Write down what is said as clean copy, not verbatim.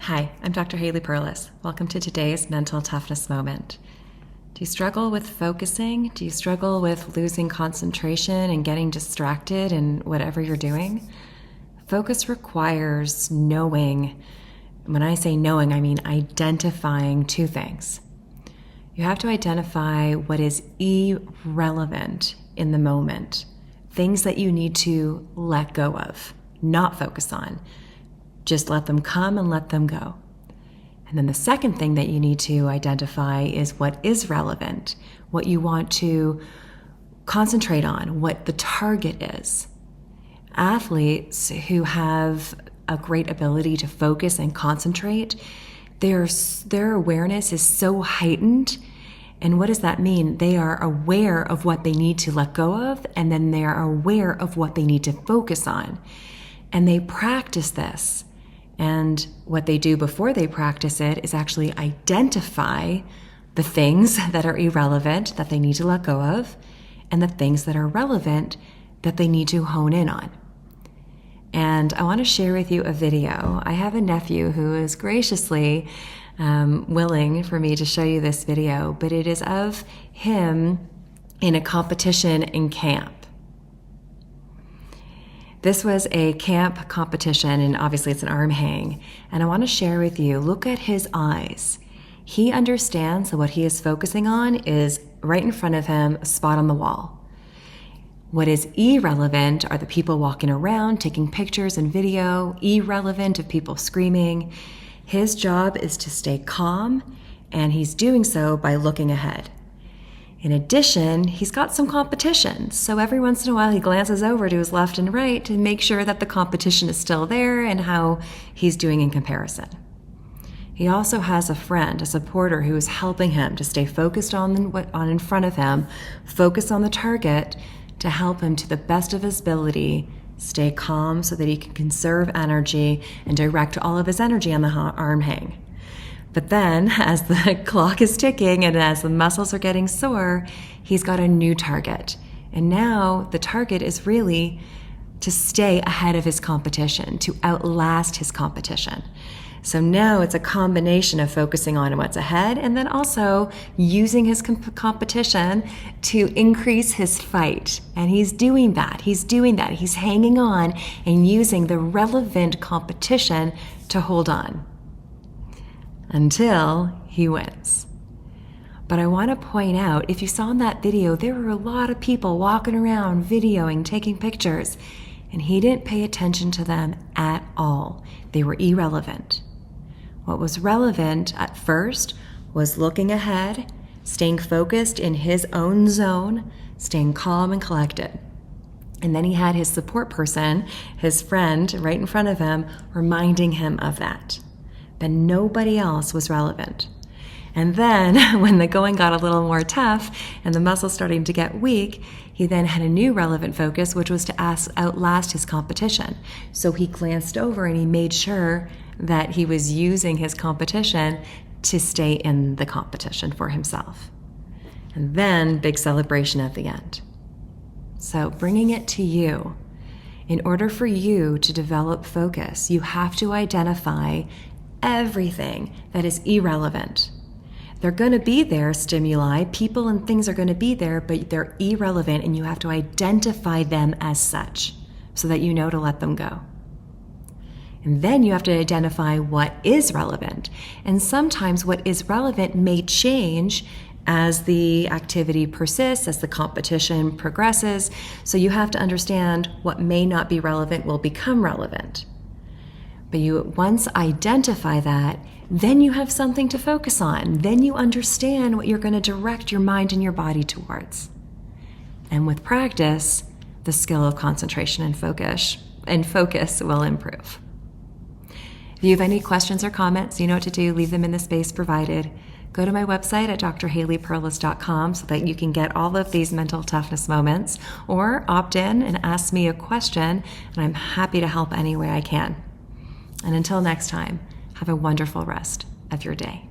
Hi, I'm Dr. Haley Perlus. Welcome to today's Mental Toughness Moment. Do you struggle with focusing? Do you struggle with losing concentration and getting distracted in whatever you're doing? Focus requires knowing. When I say knowing, I mean identifying two things. You have to identify what is irrelevant in the moment, things that you need to let go of, not focus on. Just let them come and let them go. And then the second thing that you need to identify is what is relevant, what you want to concentrate on, what the target is. Athletes who have a great ability to focus and concentrate, their awareness is so heightened. And what does that mean? They are aware of what they need to let go of, and then they are aware of what they need to focus on. And they practice this. And what they do before they practice it is actually identify the things that are irrelevant that they need to let go of, and the things that are relevant that they need to hone in on. And I want to share with you a video. I have a nephew who is graciously willing for me to show you this video, but it is of him in a competition in camp. This was a camp competition, and obviously it's an arm hang. And I want to share with you, look at his eyes. He understands that what he is focusing on is right in front of him, a spot on the wall. What is irrelevant are the people walking around, taking pictures and video, irrelevant of people screaming. His job is to stay calm, and he's doing so by looking ahead. In addition, he's got some competition, so every once in a while he glances over to his left and right to make sure that the competition is still there and how he's doing in comparison. He also has a friend, a supporter, who is helping him to stay focused on in front of him, focus on the target, to help him to the best of his ability stay calm so that he can conserve energy and direct all of his energy on the arm hang. But then, as the clock is ticking and as the muscles are getting sore, he's got a new target. And now the target is really to stay ahead of his competition, to outlast his competition. So now it's a combination of focusing on what's ahead and then also using his competition to increase his fight. And he's doing that. He's hanging on and using the relevant competition to hold on until he wins. But I want to point out, if you saw in that video, there were a lot of people walking around, videoing, taking pictures, and he didn't pay attention to them at all. They were irrelevant. What was relevant at first was looking ahead, staying focused in his own zone, staying calm and collected. And then he had his support person, his friend, right in front of him, reminding him of that. But nobody else was relevant. And then when the going got a little more tough and the muscles starting to get weak, he then had a new relevant focus, which was to outlast his competition. So he glanced over and he made sure that he was using his competition to stay in the competition for himself. And then big celebration at the end. So bringing it to you, in order for you to develop focus, you have to identify everything that is irrelevant. They're going to be there, stimuli, people and things are going to be there, but they're irrelevant, and you have to identify them as such so that you know to let them go. And then you have to identify what is relevant. And sometimes what is relevant may change as the activity persists, as the competition progresses. So you have to understand what may not be relevant will become relevant. But you once identify that, then you have something to focus on. Then you understand what you're going to direct your mind and your body towards. And with practice, the skill of concentration and focus will improve. If you have any questions or comments, you know what to do. Leave them in the space provided. Go to my website at drhaleyperlus.com so that you can get all of these mental toughness moments, or opt in and ask me a question, and I'm happy to help any way I can. And until next time, have a wonderful rest of your day.